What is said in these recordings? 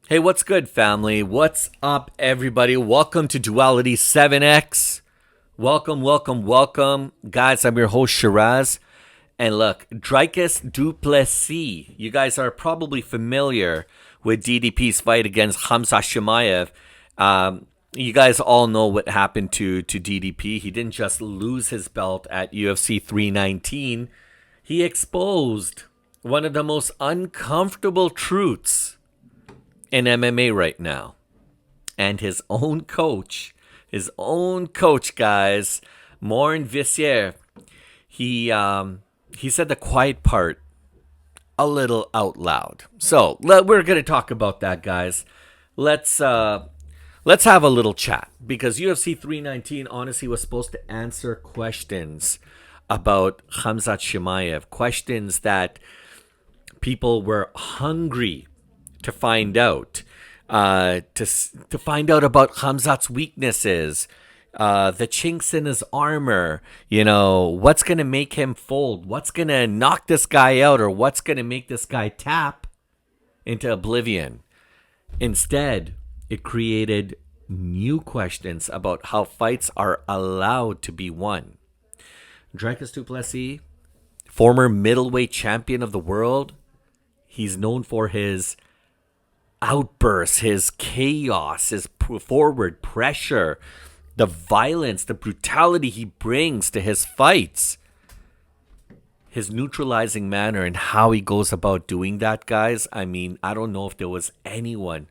Hey, what's good, family? What's up, everybody? Welcome to Duality 7X. Welcome. Guys, I'm your host, Shiraz. And look, Dricus Du Plessis. You guys are probably familiar with DDP's fight against Khamzat Chimaev. You guys all know what happened to DDP. He didn't just lose his belt at UFC 319. He exposed one of the most uncomfortable truths in MMA right now. And his own coach, guys, Morne Visser, he said the quiet part a little out loud. So we're gonna talk about that, guys. Let's have a little chat because UFC 319 honestly was supposed to answer questions about Khamzat Chimaev, questions that people were hungry to find out, to find out about Khamzat's weaknesses, the chinks in his armor. You know, what's gonna make him fold? What's gonna knock this guy out, or what's gonna make this guy tap into oblivion? Instead, it created new questions about how fights are allowed to be won. Dricus Du Plessis, former middleweight champion of the world, he's known for his outbursts, his chaos, his forward pressure, the violence, the brutality he brings to his fights, his neutralizing manner, and how he goes about doing that, guys. I mean, I don't know if there was anyone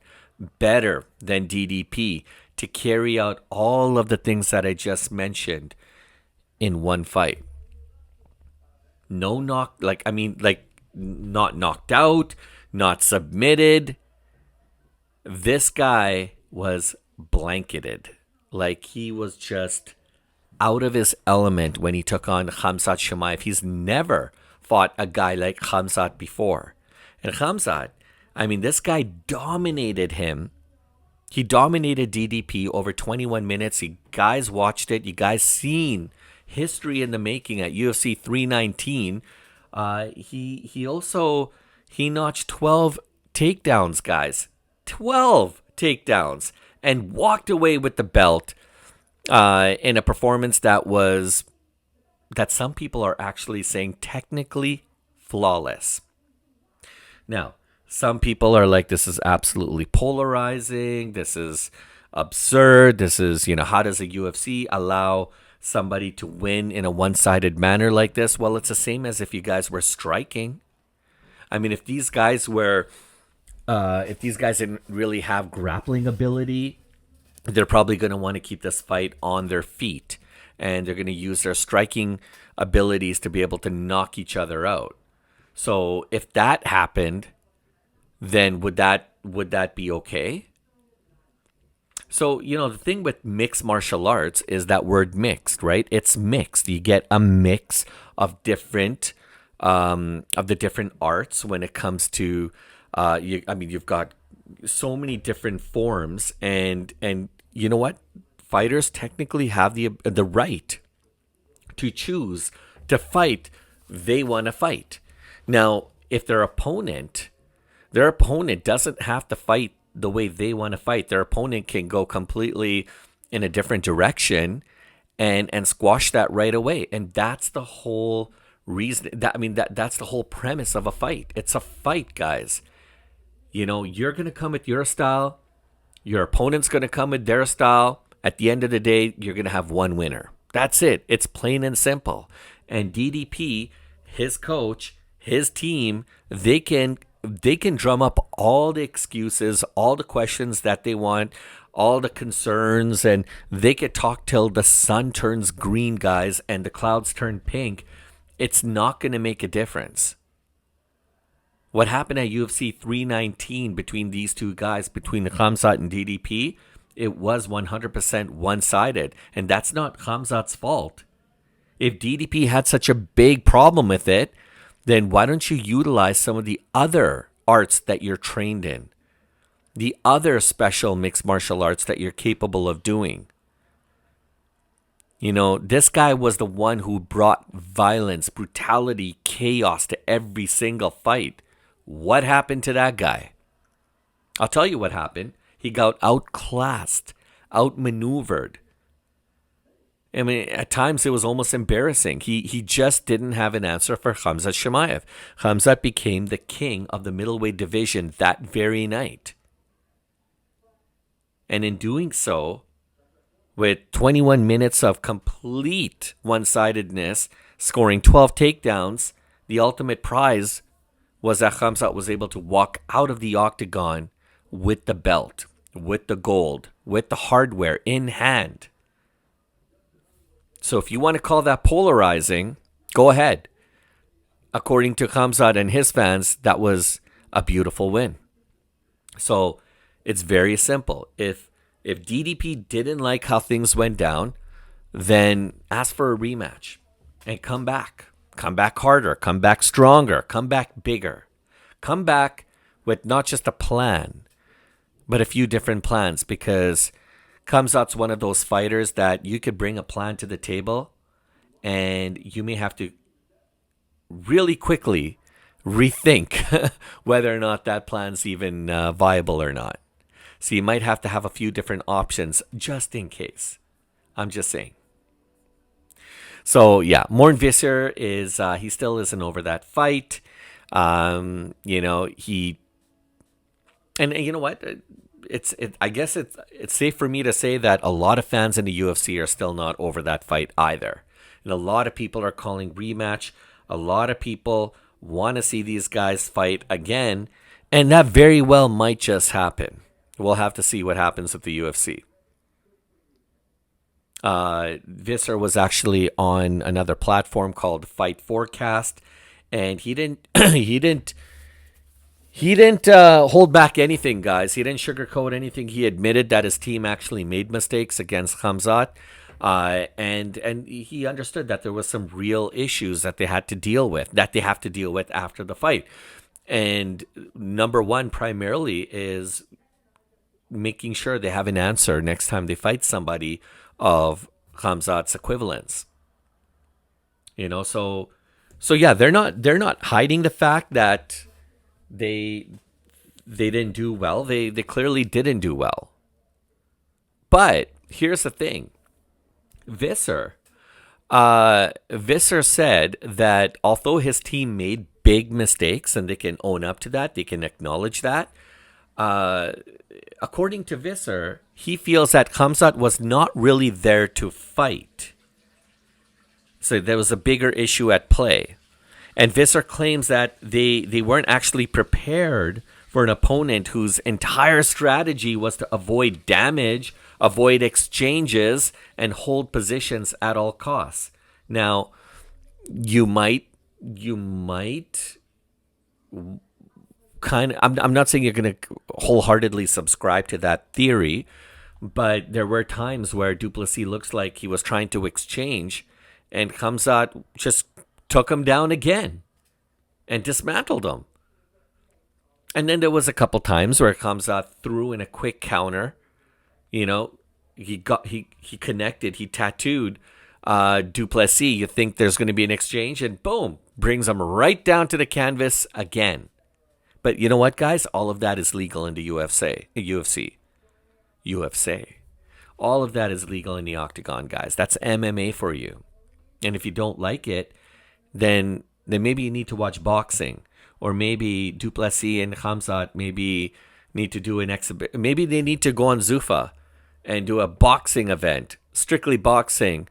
better than DDP to carry out all of the things that I just mentioned in one fight. No knock, not knocked out, not submitted. This guy was blanketed. Like, he was just out of his element when he took on Khamzat Chimaev. He's never fought a guy like Khamzat before. And Khamzat, I mean, this guy dominated him. He dominated DDP over 21 minutes. You guys watched it. You guys seen history in the making at UFC 319. He notched 12 takedowns, guys. 12 takedowns, and walked away with the belt in a performance that some people are actually saying technically flawless. Now, some people are like, this is absolutely polarizing. This is absurd. This is, how does a UFC allow somebody to win in a one-sided manner like this? Well, it's the same as if you guys were striking. I mean, if these guys didn't really have grappling ability, they're probably going to want to keep this fight on their feet, and they're going to use their striking abilities to be able to knock each other out. So if that happened, then would that be okay? So, the thing with mixed martial arts is that word mixed, right? It's mixed. You get a mix of different of the different arts when it comes to you've got so many different forms, and you know what? Fighters technically have the right to choose to fight they want to fight. Now, if their opponent doesn't have to fight the way they want to fight, their opponent can go completely in a different direction and squash that right away. And that's the whole reason. That's the whole premise of a fight. It's a fight, guys. You're going to come with your style. Your opponent's going to come with their style. At the end of the day, you're going to have one winner. That's it. It's plain and simple. And DDP, his coach, his team, they can drum up all the excuses, all the questions that they want, all the concerns, and they could talk till the sun turns green, guys, and the clouds turn pink. It's not going to make a difference. What happened at UFC 319 between these two guys, between Khamzat and DDP, it was 100% one-sided. And that's not Khamzat's fault. If DDP had such a big problem with it, then why don't you utilize some of the other arts that you're trained in? The other special mixed martial arts that you're capable of doing. This guy was the one who brought violence, brutality, chaos to every single fight. What happened to that guy? I'll tell you what happened. He got outclassed, outmaneuvered. I mean, at times it was almost embarrassing. He just didn't have an answer for Khamzat Chimaev. Khamzat became the king of the middleweight division that very night. And in doing so, with 21 minutes of complete one-sidedness, scoring 12 takedowns, the ultimate prize was that Khamzat was able to walk out of the octagon with the belt, with the gold, with the hardware in hand. So if you want to call that polarizing, go ahead. According to Khamzat and his fans, that was a beautiful win. So it's very simple. If DDP didn't like how things went down, then ask for a rematch and come back. Come back harder, come back stronger, come back bigger. Come back with not just a plan, but a few different plans, because Khamzat's one of those fighters that you could bring a plan to the table and you may have to really quickly rethink whether or not that plan's even viable or not. So you might have to have a few different options just in case. I'm just saying. So yeah, Morne Visser is he still isn't over that fight. You know, and you know what? I guess it's safe for me to say that a lot of fans in the UFC are still not over that fight either. And a lot of people are calling rematch. A lot of people want to see these guys fight again, and that very well might just happen. We'll have to see what happens with the UFC. Visser was actually on another platform called Fight Forecast, and he didn't hold back anything, guys. He didn't sugarcoat anything. He admitted that his team actually made mistakes against Khamzat, and he understood that there was some real issues that they had to deal with, that they have to deal with after the fight. And number one, primarily, is making sure they have an answer next time they fight somebody of Khamzat's equivalence. You know, so yeah, they're not hiding the fact that they didn't do well. They clearly didn't do well. But here's the thing. Visser said that although his team made big mistakes, and they can own up to that, they can acknowledge that, according to Visser, he feels that Khamzat was not really there to fight. So there was a bigger issue at play. And Visser claims that they weren't actually prepared for an opponent whose entire strategy was to avoid damage, avoid exchanges, and hold positions at all costs. Now, you might kind of, I'm not saying you're going to wholeheartedly subscribe to that theory, but there were times where Du Plessis looks like he was trying to exchange, and Khamzat just took him down again and dismantled him. And then there was a couple times where Khamzat threw in a quick counter. You know, he connected, he tattooed Du Plessis. You think there's going to be an exchange, and boom, brings him right down to the canvas again. But you know what, guys? All of that is legal in the UFC. All of that is legal in the octagon, guys. That's MMA for you. And if you don't like it, then maybe you need to watch boxing. Or maybe Du Plessis and Khamzat maybe need to do an exhibition. Maybe they need to go on Zuffa and do a boxing event. Strictly boxing.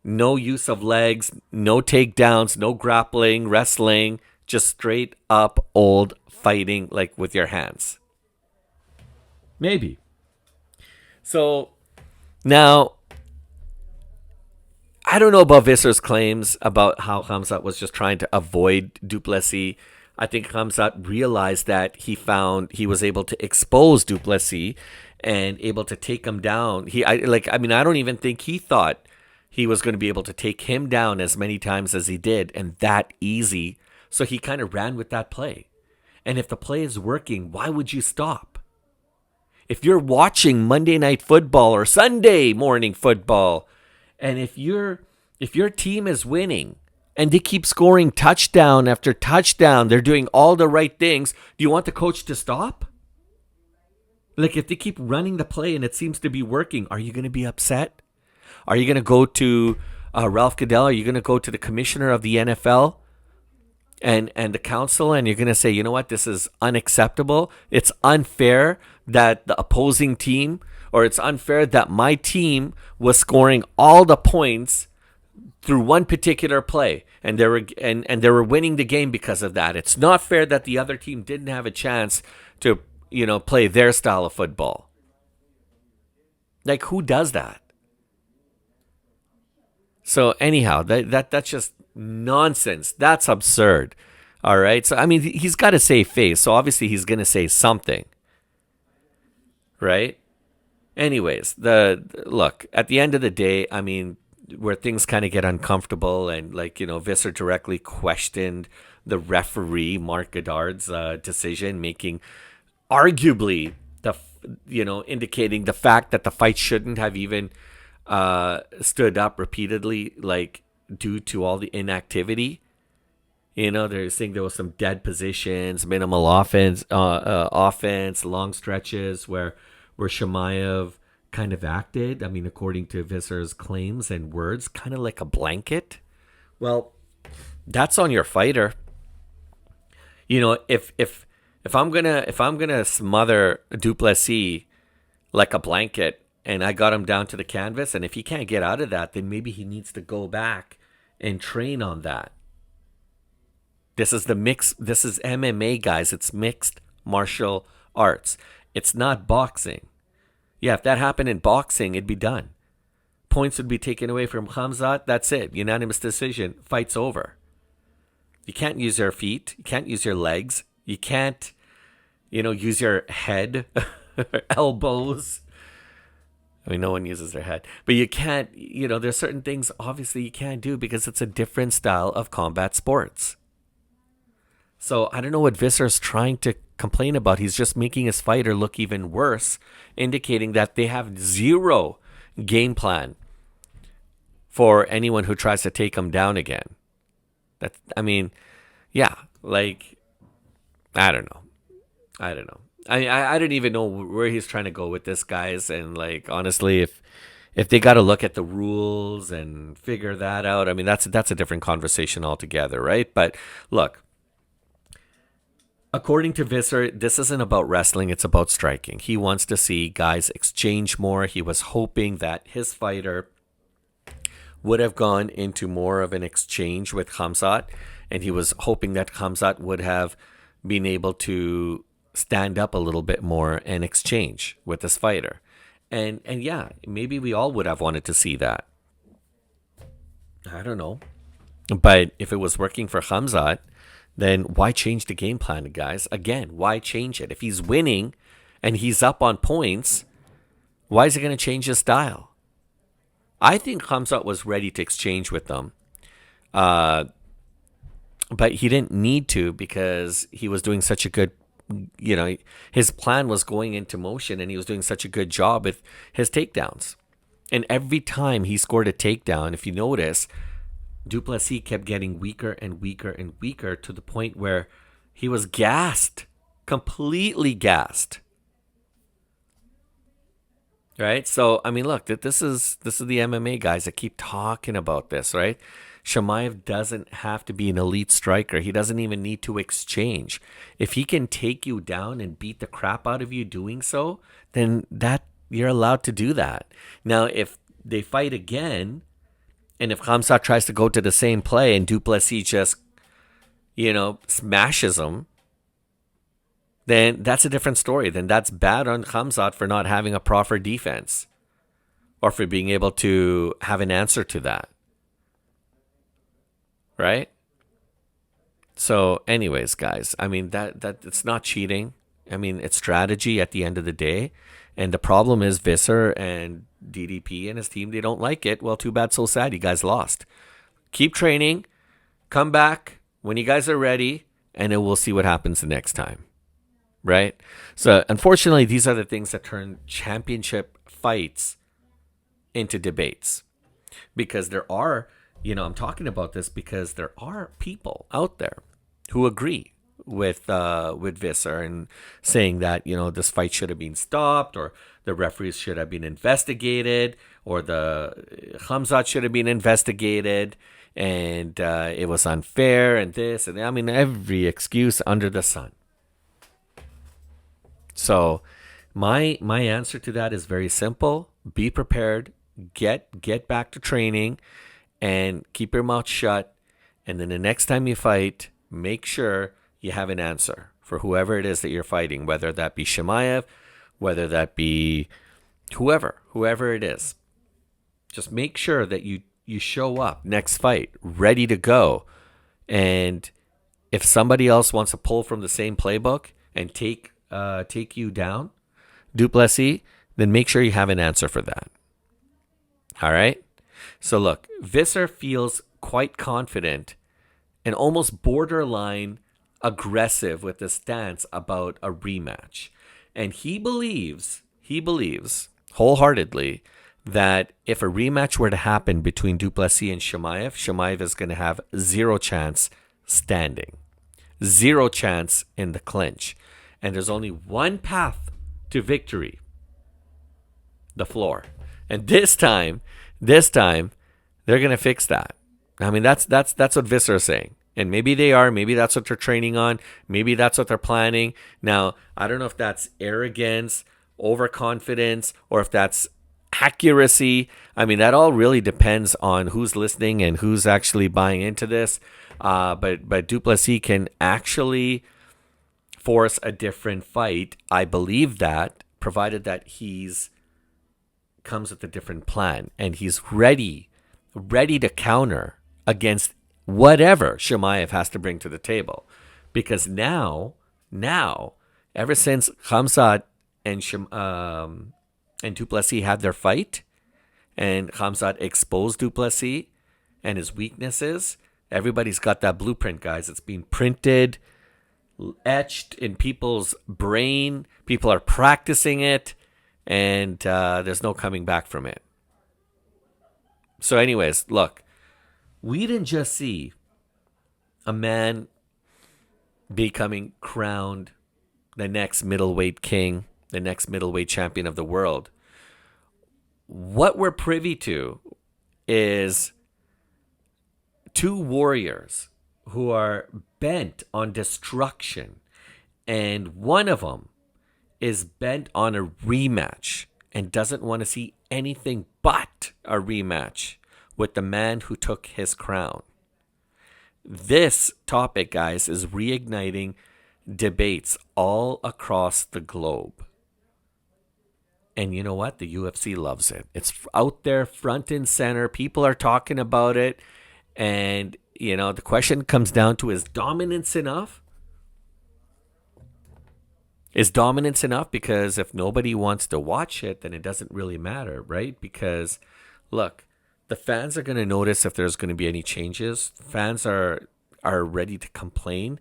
No use of legs, no takedowns, no grappling, wrestling. Just straight up old fighting, like with your hands. Maybe. So now, I don't know about Visser's claims about how Khamzat was just trying to avoid Du Plessis. I think Khamzat realized that he was able to expose Du Plessis and able to take him down. I don't even think he thought he was going to be able to take him down as many times as he did, and that easy. So he kind of ran with that play. And if the play is working, why would you stop? If you're watching Monday Night Football or Sunday morning football, and if your team is winning and they keep scoring touchdown after touchdown, they're doing all the right things, do you want the coach to stop? Like, if they keep running the play and it seems to be working, are you going to be upset? Are you going to go to Ralph Goodell? Are you going to go to the commissioner of the NFL and the council, and you're going to say, you know what, this is unacceptable. It's unfair that the opposing team, or it's unfair that my team was scoring all the points through one particular play, and they were winning the game because of that. It's not fair that the other team didn't have a chance to, play their style of football. Like, who does that? So anyhow, that's just nonsense. That's absurd. All right. So I mean, he's got to save face. So obviously he's going to say something, right? Anyways, look, at the end of the day, I mean, where things kind of get uncomfortable, and Visser directly questioned the referee Mark Goddard's decision, making arguably indicating the fact that the fight shouldn't have even stood up repeatedly, like, due to all the inactivity. They're saying there was some dead positions, minimal offense, long stretches where Chimaev kind of acted. I mean, according to Visser's claims and words, kind of like a blanket. Well, that's on your fighter. If I'm gonna smother Du Plessis like a blanket, and I got him down to the canvas, and if he can't get out of that, then maybe he needs to go back and train on that. This is MMA, guys. It's mixed martial arts. It's not boxing. Yeah, if that happened in boxing, it'd be done. Points would be taken away from Khamzat. That's it. Unanimous decision. Fight's over. You can't use your feet. You can't use your legs. You can't, use your head, elbows. I mean, no one uses their head. But you can't, there's certain things obviously you can't do because it's a different style of combat sports. So I don't know what Visser's trying to complain about. He's just making his fighter look even worse, indicating that they have zero game plan for anyone who tries to take him down again. I don't know. I don't even know where he's trying to go with this, guys. And honestly, if they got to look at the rules and figure that out, I mean, that's a different conversation altogether, right? But look, according to Visser, this isn't about wrestling. It's about striking. He wants to see guys exchange more. He was hoping that his fighter would have gone into more of an exchange with Khamzat, and he was hoping that Khamzat would have been able to stand up a little bit more and exchange with this fighter. And yeah, maybe we all would have wanted to see that. I don't know. But if it was working for Khamzat, then why change the game plan, guys? Again, why change it? If he's winning and he's up on points, why is he going to change his style? I think Khamzat was ready to exchange with them. But he didn't need to because he was doing such a good, his plan was going into motion, and he was doing such a good job with his takedowns. And every time he scored a takedown, if you notice, Du Plessis kept getting weaker and weaker and weaker to the point where he was gassed, completely gassed. Right? So, I mean, look, this is the MMA guys that keep talking about this, right? Chimaev doesn't have to be an elite striker. He doesn't even need to exchange. If he can take you down and beat the crap out of you doing so, then that you're allowed to do that. Now, if they fight again, and if Khamzat tries to go to the same play and Du Plessis just, smashes him, then that's a different story. Then that's bad on Khamzat for not having a proper defense or for being able to have an answer to that. Right? So anyways, guys, I mean, that it's not cheating. I mean, it's strategy at the end of the day. And the problem is Visser and DDP and his team, they don't like it. Well, too bad, so sad. You guys lost. Keep training. Come back when you guys are ready, and then we'll see what happens the next time. Right? So unfortunately, these are the things that turn championship fights into debates. Because there are, I'm talking about this because there are people out there who agree with Visser and saying that, you know, this fight should have been stopped, or the referees should have been investigated, or the Khamzat should have been investigated, and it was unfair, and this, and I mean, every excuse under the sun. So my answer to that is very simple. Be prepared, get back to training, and keep your mouth shut. And then the next time you fight, make sure you have an answer for whoever it is that you're fighting, whether that be Chimaev, whether that be whoever it is. Just make sure that you show up next fight ready to go. And if somebody else wants to pull from the same playbook and take you down, Du Plessis, then make sure you have an answer for that. All right? So look, Visser feels quite confident and almost borderline aggressive with his stance about a rematch. And he believes wholeheartedly that if a rematch were to happen between Du Plessis and Chimaev is going to have zero chance standing. Zero chance in the clinch. And there's only one path to victory: the floor. And this time, they're going to fix that. I mean, that's what Visser is saying. And maybe they are. Maybe that's what they're training on. Maybe that's what they're planning. Now, I don't know if that's arrogance, overconfidence, or if that's accuracy. I mean, that all really depends on who's listening and who's actually buying into this. But Du Plessis can actually force a different fight. I believe that, provided that he's comes with a different plan and he's ready to counter against whatever Chimaev has to bring to the table. Because now, ever since Khamzat and Du Plessis had their fight, and Khamzat exposed Du Plessis and his weaknesses, everybody's got that blueprint, guys. It's been printed, etched in people's brain. People are practicing it, and there's no coming back from it. So anyways, look, we didn't just see a man becoming crowned the next middleweight king, the next middleweight champion of the world. What we're privy to is two warriors who are bent on destruction, and one of them is bent on a rematch and doesn't want to see anything but a rematch with the man who took his crown. This topic, guys, is reigniting debates all across the globe. And you know what? The UFC loves it. It's out there front and center. People are talking about it. And, you know, the question comes down to, is dominance enough? Is dominance enough? Because if nobody wants to watch it, then it doesn't really matter, right? Because, look, the fans are going to notice if there's going to be any changes. Fans are ready to complain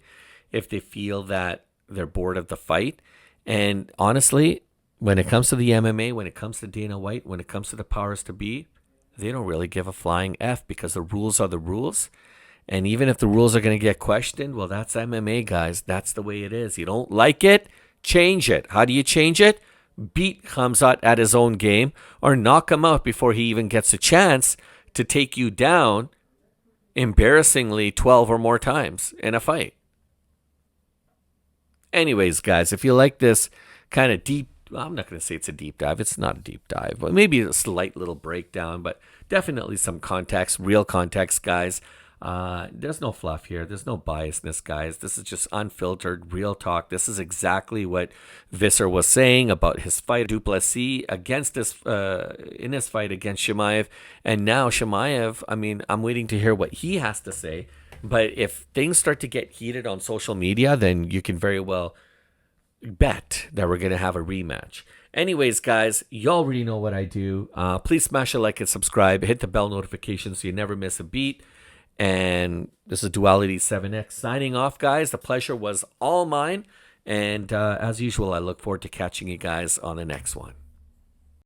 if they feel that they're bored of the fight. And honestly, when it comes to the MMA, when it comes to Dana White, when it comes to the powers to be, they don't really give a flying F, because the rules are the rules. And even if the rules are going to get questioned, well, that's MMA, guys. That's the way it is. You don't like it? Change it. How do you change it? Beat Khamzat at his own game, or knock him out before he even gets a chance to take you down embarrassingly 12 or more times in a fight. Anyways, guys, if you like this kind of deep, well, I'm not going to say it's a deep dive. It's not a deep dive, but maybe a slight little breakdown, but definitely some context, real context, guys. There's no fluff here. There's no biasness, guys. This is just unfiltered, real talk. This is exactly what Visser was saying about his fight, Du Plessis, against this, in his fight against Chimaev. And now Chimaev, I mean, I'm waiting to hear what he has to say. But if things start to get heated on social media, then you can very well bet that we're going to have a rematch. Anyways, guys, you already know what I do. Please smash a like and subscribe. Hit the bell notification so you never miss a beat. And this is Duality 7X signing off, guys. The pleasure was all mine. And as usual, I look forward to catching you guys on the next one.